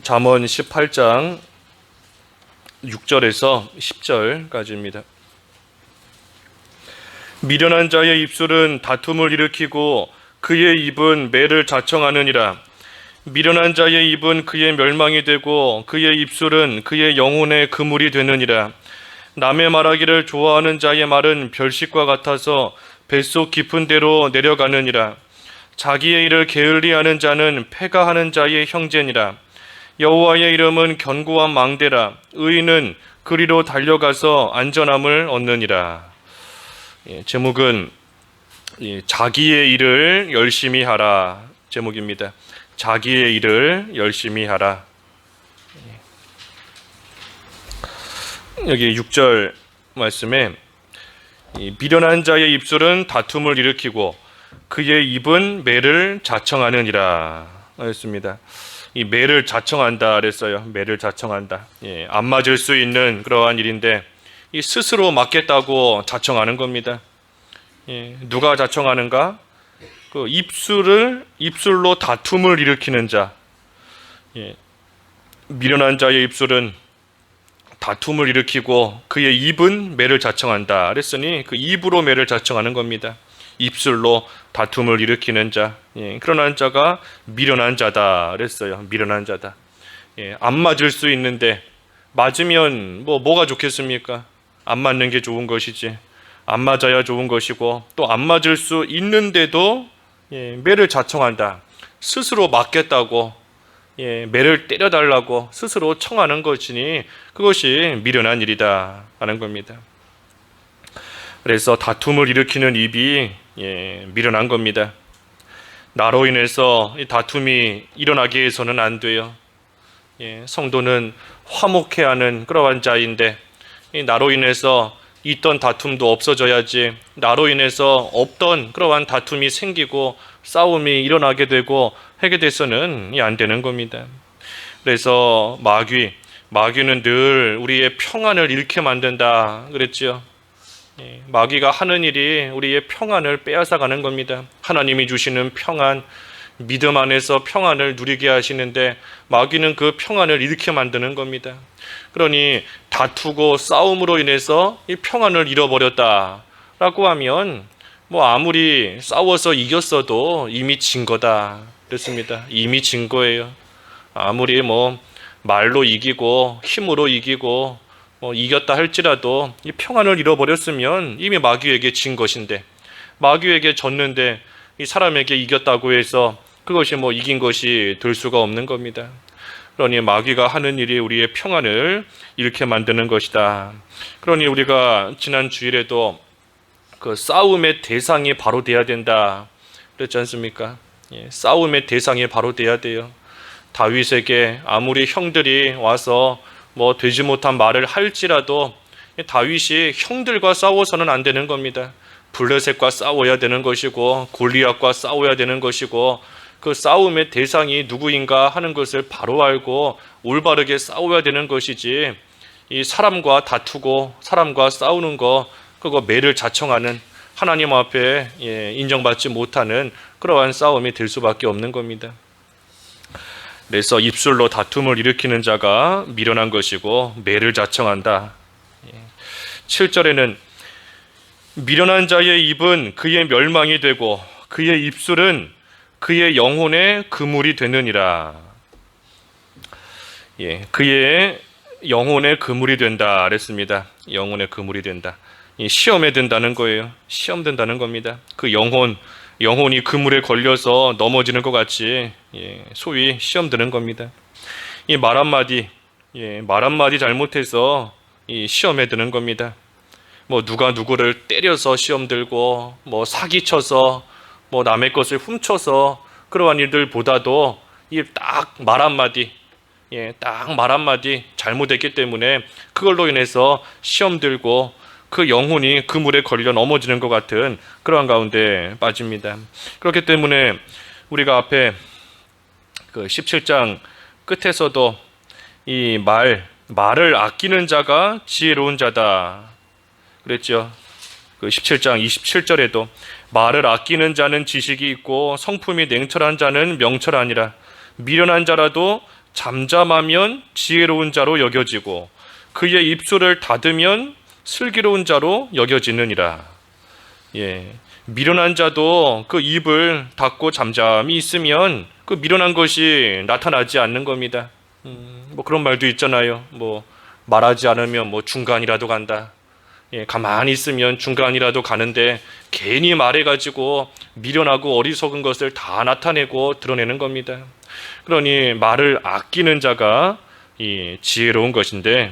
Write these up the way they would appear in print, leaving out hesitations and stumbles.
잠언 18장 6절에서 10절까지입니다. 미련한 자의 입술은 다툼을 일으키고 그의 입은 매를 자청하느니라. 미련한 자의 입은 그의 멸망이 되고 그의 입술은 그의 영혼의 그물이 되느니라. 남의 말하기를 좋아하는 자의 말은 별식과 같아서 뱃속 깊은 데로 내려가느니라. 자기의 일을 게을리하는 자는 패가하는 자의 형제니라. 여호와의 이름은 견고한 망대라. 의인은 그리로 달려가서 안전함을 얻느니라. 제목은 자기의 일을 열심히 하라 제목입니다. 자기의 일을 열심히 하라. 여기 6절 말씀에 미련한 자의 입술은 다툼을 일으키고 그의 입은 매를 자청하느니라 하였습니다. 이 매를 자청한다 그랬어요. 매를 자청한다. 안 맞을 수 있는 그러한 일인데 이 스스로 맞겠다고 자청하는 겁니다. 누가 자청하는가? 그 입술로 다툼을 일으키는 자. 미련한 자의 입술은 다툼을 일으키고 그의 입은 매를 자청한다 그랬으니 그 입으로 매를 자청하는 겁니다. 입술로 다툼을 일으키는 자. 그러한 자가 미련한 자다 그랬어요. 미련한 자다. 안 맞을 수 있는데 맞으면 뭐가 좋겠습니까? 안 맞는 게 좋은 것이지. 안 맞아야 좋은 것이고 또 안 맞을 수 있는데도 매를 자청한다. 스스로 맞겠다고 매를 때려달라고 스스로 청하는 것이니 그것이 미련한 일이다 하는 겁니다. 그래서 다툼을 일으키는 입이 미련한 겁니다. 나로 인해서 이 다툼이 일어나게 해서는 안 돼요. 성도는 화목해야 하는 그러한 자인데 나로 인해서 있던 다툼도 없어져야지. 나로 인해서 없던 그러한 다툼이 생기고 싸움이 일어나게 되고 하게 돼서는 안 되는 겁니다. 그래서 마귀는 늘 우리의 평안을 잃게 만든다 그랬죠. 마귀가 하는 일이 우리의 평안을 빼앗아가는 겁니다. 하나님이 주시는 평안, 믿음 안에서 평안을 누리게 하시는데 마귀는 그 평안을 잃게 만드는 겁니다. 그러니 다투고 싸움으로 인해서 이 평안을 잃어버렸다라고 하면 아무리 싸워서 이겼어도 이미 진 거다 그랬습니다. 이미 진 거예요. 아무리 말로 이기고 힘으로 이기고 이겼다 할지라도 이 평안을 잃어버렸으면 이미 마귀에게 진 것인데 마귀에게 졌는데 이 사람에게 이겼다고 해서 그것이 이긴 것이 될 수가 없는 겁니다. 그러니 마귀가 하는 일이 우리의 평안을 잃게 만드는 것이다. 그러니 우리가 지난 주일에도 그 싸움의 대상이 바로 돼야 된다 그랬지 않습니까? 싸움의 대상이 바로 돼야 돼요. 다윗에게 아무리 형들이 와서 되지 못한 말을 할지라도 다윗이 형들과 싸워서는 안 되는 겁니다. 블레셋과 싸워야 되는 것이고 골리앗과 싸워야 되는 것이고 그 싸움의 대상이 누구인가 하는 것을 바로 알고 올바르게 싸워야 되는 것이지 이 사람과 다투고 사람과 싸우는 거 그거 매를 자청하는 하나님 앞에 인정받지 못하는 그러한 싸움이 될 수밖에 없는 겁니다. 그래서 입술로 다툼을 일으키는 자가 미련한 것이고 매를 자청한다. 7절에는 미련한 자의 입은 그의 멸망이 되고 그의 입술은 그의 영혼의 그물이 되느니라. 그의 영혼의 그물이 된다 그랬습니다. 영혼의 그물이 된다. 시험에 든다는 거예요. 시험 든다는 겁니다. 그 영혼이 그물에 걸려서 넘어지는 것 같이 소위 시험 드는 겁니다. 이 말 한마디 잘못해서 이 시험에 드는 겁니다. 누가 누구를 때려서 시험 들고 사기쳐서 남의 것을 훔쳐서 그러한 일들보다도 이 딱 말 한마디 잘못했기 때문에 그걸로 인해서 시험 들고 그 영혼이 그물에 걸려 넘어지는 것 같은 그러한 가운데 빠집니다. 그렇기 때문에 우리가 앞에 그 17장 끝에서도 이 말을 아끼는 자가 지혜로운 자다 그랬죠. 그 17장 27절에도 말을 아끼는 자는 지식이 있고 성품이 냉철한 자는 명철하니라. 미련한 자라도 잠잠하면 지혜로운 자로 여겨지고 그의 입술을 닫으면 슬기로운 자로 여겨지느니라. 미련한 자도 그 입을 닫고 잠잠히 있으면 그 미련한 것이 나타나지 않는 겁니다. 뭐 그런 말도 있잖아요. 뭐 말하지 않으면 뭐 중간이라도 간다. 가만히 있으면 중간이라도 가는데 괜히 말해가지고 미련하고 어리석은 것을 다 나타내고 드러내는 겁니다. 그러니 말을 아끼는 자가 이 지혜로운 것인데,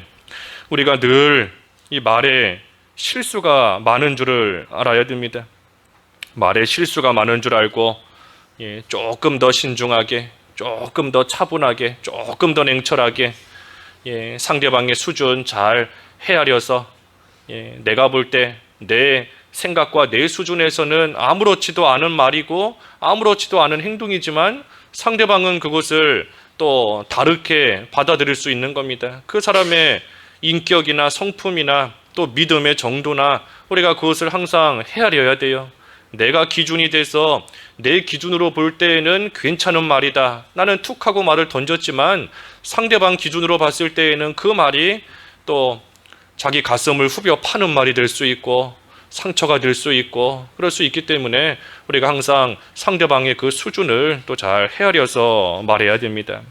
우리가 늘 이 말에 실수가 많은 줄을 알아야 됩니다. 말에 실수가 많은 줄 알고 조금 더 신중하게, 조금 더 차분하게, 조금 더 냉철하게 상대방의 수준 잘 헤아려서 내가 볼 때 내 생각과 내 수준에서는 아무렇지도 않은 말이고 아무렇지도 않은 행동이지만 상대방은 그것을 또 다르게 받아들일 수 있는 겁니다. 그 사람의 인격이나 성품이나 또 믿음의 정도나 우리가 그것을 항상 헤아려야 돼요. 내가 기준이 돼서 내 기준으로 볼 때에는 괜찮은 말이다. 나는 툭 하고 말을 던졌지만 상대방 기준으로 봤을 때에는 그 말이 또 자기 가슴을 후벼 파는 말이 될 수 있고 상처가 될 수 있고 그럴 수 있기 때문에 우리가 항상 상대방의 그 수준을 또 잘 헤아려서 말해야 됩니다.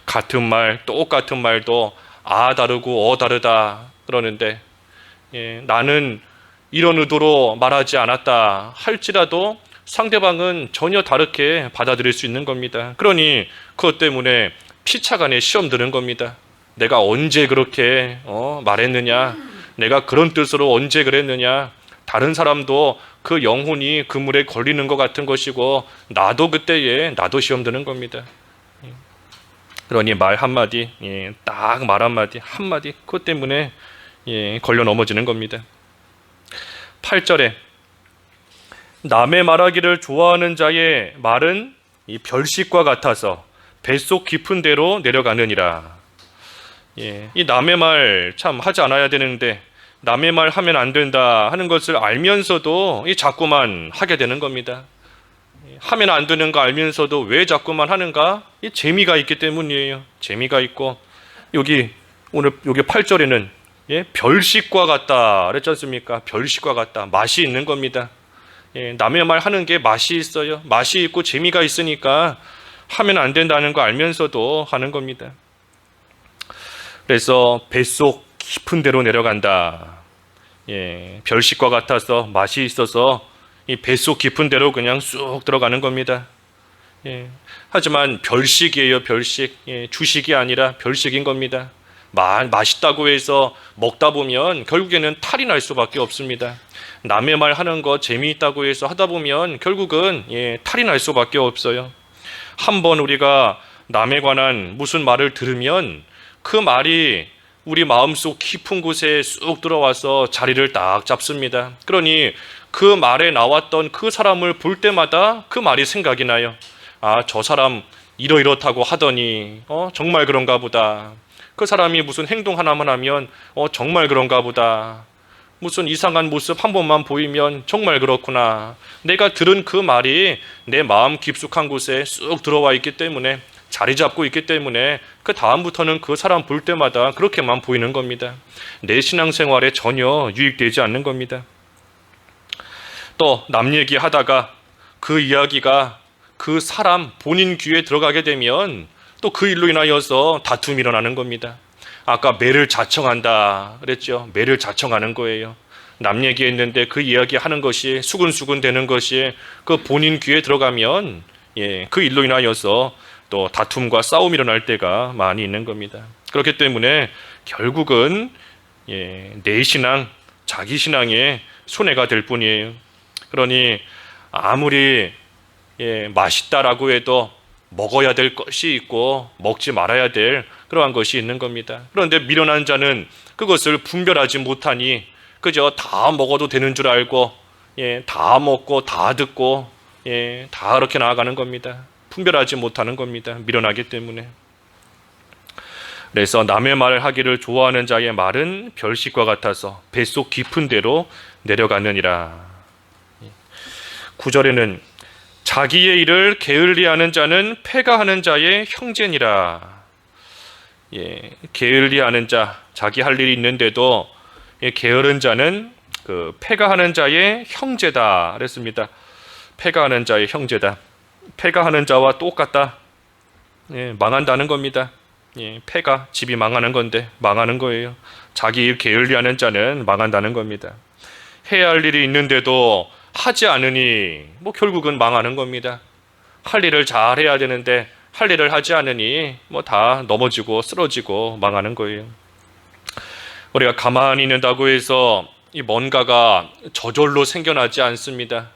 같은 말, 똑같은 말도 아 다르고 어 다르다 그러는데 나는 이런 의도로 말하지 않았다 할지라도 상대방은 전혀 다르게 받아들일 수 있는 겁니다. 그러니 그것 때문에 피차간에 시험 드는 겁니다. 내가 언제 그렇게 말했느냐, 내가 그런 뜻으로 언제 그랬느냐, 다른 사람도 그 영혼이 그 물에 걸리는 것 같은 것이고 나도 그때에 나도 시험 드는 겁니다. 그러니 말 한마디, 딱 말 한마디 그것 때문에 걸려 넘어지는 겁니다. 8절에 남의 말하기를 좋아하는 자의 말은 이 별식과 같아서 뱃속 깊은 데로 내려가느니라. 이 남의 말 참 하지 않아야 되는데 남의 말 하면 안 된다 하는 것을 알면서도 자꾸만 하게 되는 겁니다. 하면 안 되는 거 알면서도 왜 자꾸만 하는가? 이 재미가 있기 때문이에요. 재미가 있고 여기 8절에는 별식과 같다 그랬지 않습니까? 별식과 같다. 맛이 있는 겁니다. 남의 말 하는 게 맛이 있어요. 맛이 있고 재미가 있으니까 하면 안 된다는 거 알면서도 하는 겁니다. 그래서 뱃속 깊은 데로 내려간다. 별식과 같아서 맛이 있어서 이 뱃속 깊은 데로 그냥 쑥 들어가는 겁니다. 하지만 별식이에요. 별식. 주식이 아니라 별식인 겁니다. 맛있다고 해서 먹다 보면 결국에는 탈이 날 수밖에 없습니다. 남의 말 하는 거 재미있다고 해서 하다 보면 결국은 탈이 날 수밖에 없어요. 한번 우리가 남에 관한 무슨 말을 들으면 그 말이 우리 마음속 깊은 곳에 쑥 들어와서 자리를 딱 잡습니다. 그러니 그 말에 나왔던 그 사람을 볼 때마다 그 말이 생각이 나요. 아, 저 사람 이러이렇다고 하더니 정말 그런가 보다. 그 사람이 무슨 행동 하나만 하면 정말 그런가 보다. 무슨 이상한 모습 한 번만 보이면 정말 그렇구나. 내가 들은 그 말이 내 마음 깊숙한 곳에 쑥 들어와 있기 때문에 자리 잡고 있기 때문에 그 다음부터는 그 사람 볼 때마다 그렇게만 보이는 겁니다. 내 신앙생활에 전혀 유익되지 않는 겁니다. 또 남 얘기하다가 그 이야기가 그 사람 본인 귀에 들어가게 되면 또 그 일로 인하여서 다툼이 일어나는 겁니다. 아까 매를 자청한다 그랬죠. 매를 자청하는 거예요. 남 얘기했는데 그 이야기 하는 것이 수근수근 되는 것이 그 본인 귀에 들어가면 그 일로 인하여서 또 다툼과 싸움이 일어날 때가 많이 있는 겁니다. 그렇기 때문에 결국은 내 신앙, 자기 신앙에 손해가 될 뿐이에요. 그러니 아무리 맛있다라고 해도 먹어야 될 것이 있고 먹지 말아야 될 그러한 것이 있는 겁니다. 그런데 미련한 자는 그것을 분별하지 못하니 그저 다 먹어도 되는 줄 알고 다 먹고 다 듣고 다 그렇게 나아가는 겁니다. 분별하지 못하는 겁니다. 미련하기 때문에. 그래서 남의 말을 하기를 좋아하는 자의 말은 별식과 같아서 뱃속 깊은 데로 내려가느니라. 9절에는 자기의 일을 게을리하는 자는 패가하는 자의 형제니라. 게을리하는 자, 자기 할 일이 있는데도 게으른 자는 그 패가하는 자의 형제다 그랬습니다. 패가하는 자의 형제다. 패가하는 자와 똑같다. 망한다는 겁니다. 패가 집이 망하는 건데 망하는 거예요. 자기 일 게을리하는 자는 망한다는 겁니다. 해야 할 일이 있는데도 하지 않으니 뭐 결국은 망하는 겁니다. 할 일을 잘 해야 되는데 할 일을 하지 않으니 뭐 다 넘어지고 쓰러지고 망하는 거예요. 우리가 가만히 있는다고 해서 이 뭔가가 저절로 생겨나지 않습니다.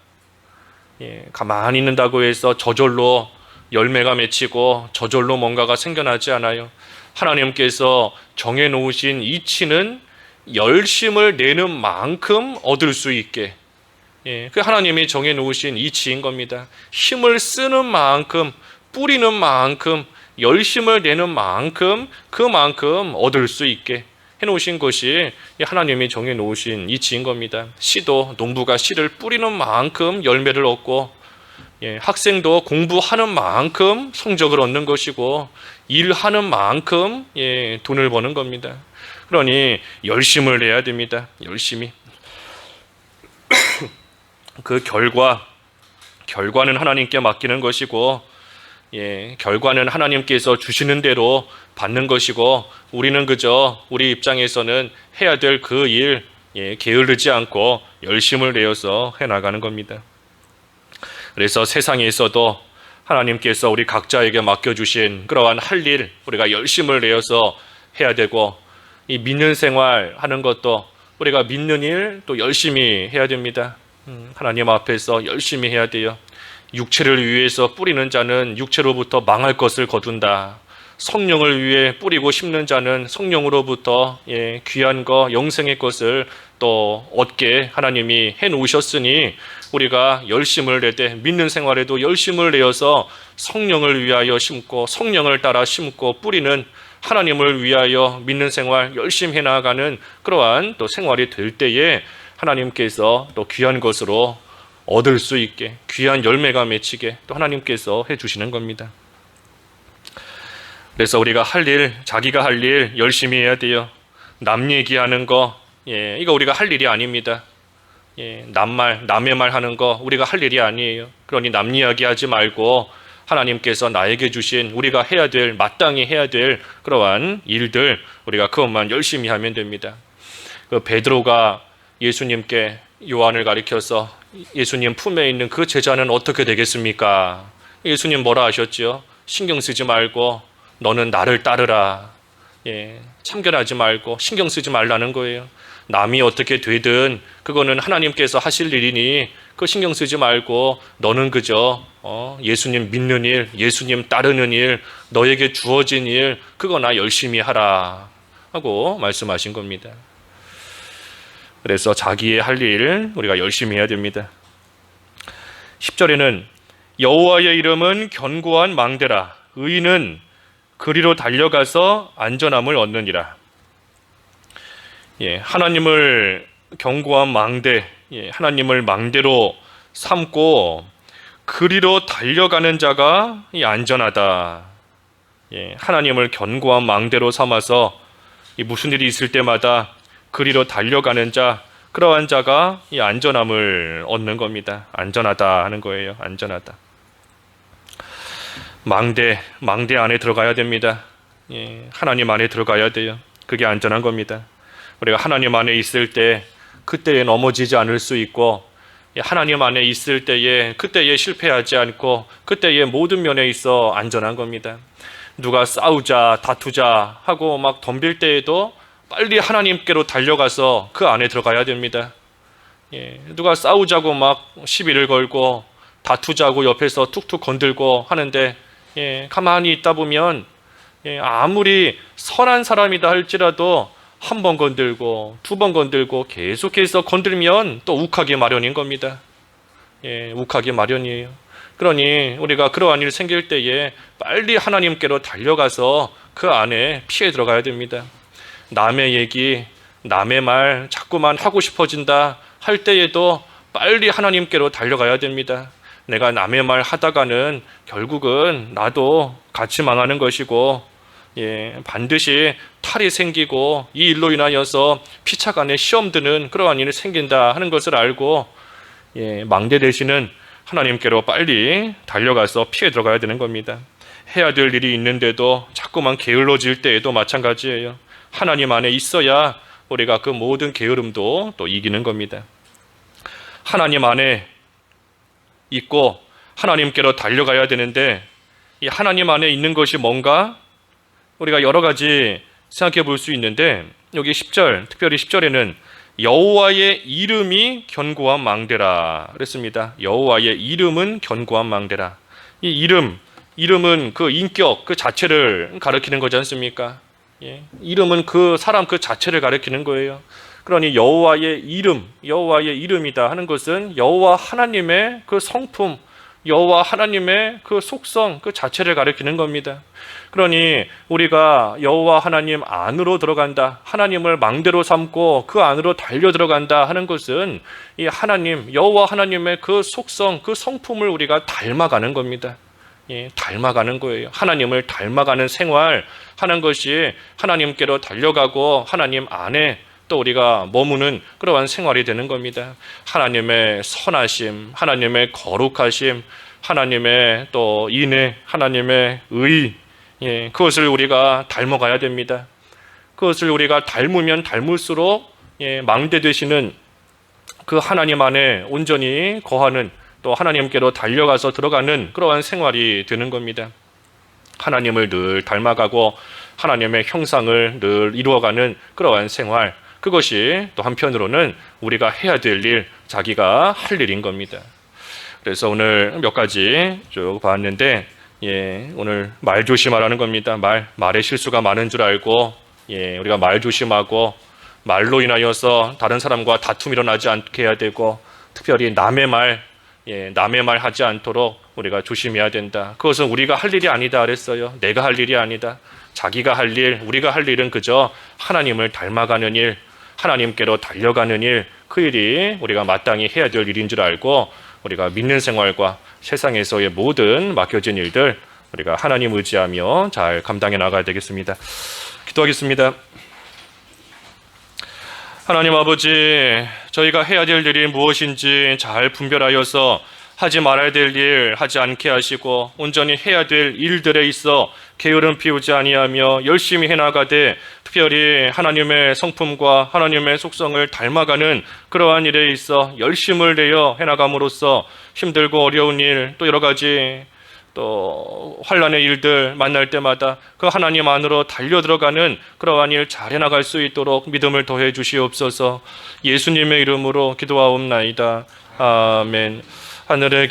가만히 있는다고 해서 저절로 열매가 맺히고 저절로 뭔가가 생겨나지 않아요. 하나님께서 정해놓으신 이치는 열심을 내는 만큼 얻을 수 있게, 그 하나님이 정해놓으신 이치인 겁니다. 힘을 쓰는 만큼, 뿌리는 만큼, 열심을 내는 만큼 그만큼 얻을 수 있게 해놓으신 것이 하나님이 정해놓으신 이치인 겁니다. 씨도 농부가 씨를 뿌리는 만큼 열매를 얻고, 학생도 공부하는 만큼 성적을 얻는 것이고, 일하는 만큼 돈을 버는 겁니다. 그러니 열심을 내야 됩니다. 열심히. 그 결과는 하나님께 맡기는 것이고, 결과는 하나님께서 주시는 대로 받는 것이고, 우리는 그저 우리 입장에서는 해야 될 그 일 게으르지 않고 열심을 내어서 해나가는 겁니다. 그래서 세상에서도 하나님께서 우리 각자에게 맡겨주신 그러한 할 일 우리가 열심을 내어서 해야 되고, 이 믿는 생활 하는 것도 우리가 믿는 일 또 열심히 해야 됩니다. 하나님 앞에서 열심히 해야 돼요. 육체를 위해서 뿌리는 자는 육체로부터 망할 것을 거둔다. 성령을 위해 뿌리고 심는 자는 성령으로부터 귀한 거 영생의 것을 또 얻게 하나님이 해놓으셨으니, 우리가 열심을 내되 믿는 생활에도 열심을 내어서 성령을 위하여 심고 성령을 따라 심고 뿌리는, 하나님을 위하여 믿는 생활 열심히 해나가는 그러한 또 생활이 될 때에 하나님께서 또 귀한 것으로 얻을 수 있게, 귀한 열매가 맺히게 또 하나님께서 해주시는 겁니다. 그래서 우리가 할 일, 자기가 할 일 열심히 해야 돼요. 남 얘기하는 거, 이거 우리가 할 일이 아닙니다. 남의 말 하는 거 우리가 할 일이 아니에요. 그러니 남 이야기하지 말고 하나님께서 나에게 주신 우리가 해야 될, 마땅히 해야 될 그러한 일들 우리가 그것만 열심히 하면 됩니다. 그 베드로가 예수님께 요한을 가리켜서 예수님 품에 있는 그 제자는 어떻게 되겠습니까? 예수님 뭐라 하셨죠? 신경 쓰지 말고 너는 나를 따르라. 참견하지 말고 신경 쓰지 말라는 거예요. 남이 어떻게 되든 그거는 하나님께서 하실 일이니 그 신경 쓰지 말고 너는 그저 예수님 믿는 일, 예수님 따르는 일, 너에게 주어진 일 그거나 열심히 하라 하고 말씀하신 겁니다. 그래서 자기의 할 일 우리가 열심히 해야 됩니다. 10절에는 여호와의 이름은 견고한 망대라, 의인은 그리로 달려가서 안전함을 얻느니라. 하나님을 견고한 망대, 하나님을 망대로 삼고 그리로 달려가는 자가 안전하다. 하나님을 견고한 망대로 삼아서 무슨 일이 있을 때마다 그리로 달려가는 자, 그러한 자가 이 안전함을 얻는 겁니다. 안전하다 하는 거예요. 안전하다. 망대 안에 들어가야 됩니다. 하나님 안에 들어가야 돼요. 그게 안전한 겁니다. 우리가 하나님 안에 있을 때 그때에 넘어지지 않을 수 있고, 하나님 안에 있을 때에 그때에 실패하지 않고 그때의 모든 면에 있어 안전한 겁니다. 누가 싸우자 다투자 하고 막 덤빌 때에도 빨리 하나님께로 달려가서 그 안에 들어가야 됩니다. 누가 싸우자고 막 시비를 걸고 다투자고 옆에서 툭툭 건들고 하는데 가만히 있다 보면 아무리 선한 사람이다 할지라도 한 번 건들고 두 번 건들고 계속해서 건들면 또 욱하기 마련인 겁니다. 욱하기 마련이에요. 그러니 우리가 그러한 일 생길 때에 빨리 하나님께로 달려가서 그 안에 피해 들어가야 됩니다. 남의 얘기, 남의 말 자꾸만 하고 싶어진다 할 때에도 빨리 하나님께로 달려가야 됩니다. 내가 남의 말 하다가는 결국은 나도 같이 망하는 것이고 반드시 탈이 생기고 이 일로 인하여서 피차간에 시험 드는 그러한 일이 생긴다 하는 것을 알고 망대 되시는 하나님께로 빨리 달려가서 피해 들어가야 되는 겁니다. 해야 될 일이 있는데도 자꾸만 게을러질 때에도 마찬가지예요. 하나님 안에 있어야 우리가 그 모든 게으름도 또 이기는 겁니다. 하나님 안에 있고 하나님께로 달려가야 되는데 이 하나님 안에 있는 것이 뭔가 우리가 여러 가지 생각해 볼 수 있는데 여기 10절, 특별히 10절에는 여호와의 이름이 견고한 망대라 그랬습니다. 여호와의 이름은 견고한 망대라. 이 이름은 그 인격 그 자체를 가리키는 거지 않습니까? 이름은 그 사람 그 자체를 가리키는 거예요. 그러니 여호와의 이름이다 하는 것은 여호와 하나님의 그 성품, 여호와 하나님의 그 속성 그 자체를 가리키는 겁니다. 그러니 우리가 여호와 하나님 안으로 들어간다, 하나님을 망대로 삼고 그 안으로 달려 들어간다 하는 것은 이 하나님, 여호와 하나님의 그 속성, 그 성품을 우리가 닮아가는 겁니다. 닮아가는 거예요. 하나님을 닮아가는 생활 하는 것이 하나님께로 달려가고 하나님 안에 또 우리가 머무는 그러한 생활이 되는 겁니다. 하나님의 선하심, 하나님의 거룩하심, 하나님의 또 인애, 하나님의 의, 그것을 우리가 닮아가야 됩니다. 그것을 우리가 닮으면 닮을수록 망대 되시는 그 하나님 안에 온전히 거하는 또 하나님께로 달려가서 들어가는 그러한 생활이 되는 겁니다. 하나님을 늘 닮아가고 하나님의 형상을 늘 이루어가는 그러한 생활, 그것이 또 한편으로는 우리가 해야 될 일, 자기가 할 일인 겁니다. 그래서 오늘 몇 가지 쭉 봤는데 오늘 말 조심하라는 겁니다. 말에 실수가 많은 줄 알고 우리가 말 조심하고 말로 인하여서 다른 사람과 다툼이 일어나지 않게 해야 되고 특별히 남의 말 하지 않도록 우리가 조심해야 된다. 그것은 우리가 할 일이 아니다 그랬어요. 내가 할 일이 아니다. 자기가 할 일, 우리가 할 일은 그저 하나님을 닮아가는 일, 하나님께로 달려가는 일, 그 일이 우리가 마땅히 해야 될 일인 줄 알고 우리가 믿는 생활과 세상에서의 모든 맡겨진 일들 우리가 하나님 의지하며 잘 감당해 나가야 되겠습니다. 기도하겠습니다. 하나님 아버지, 저희가 해야 될 일이 무엇인지 잘 분별하여서 하지 말아야 될 일 하지 않게 하시고 온전히 해야 될 일들에 있어 게으름 피우지 아니하며 열심히 해나가되 특별히 하나님의 성품과 하나님의 속성을 닮아가는 그러한 일에 있어 열심을 내어 해나감으로써 힘들고 어려운 일 또 여러 가지 또 환난의 일들 만날 때마다 그 하나님 안으로 달려 들어가는 그러한 일 잘 해나갈 수 있도록 믿음을 더해 주시옵소서. 예수님의 이름으로 기도하옵나이다. 아멘. 하늘에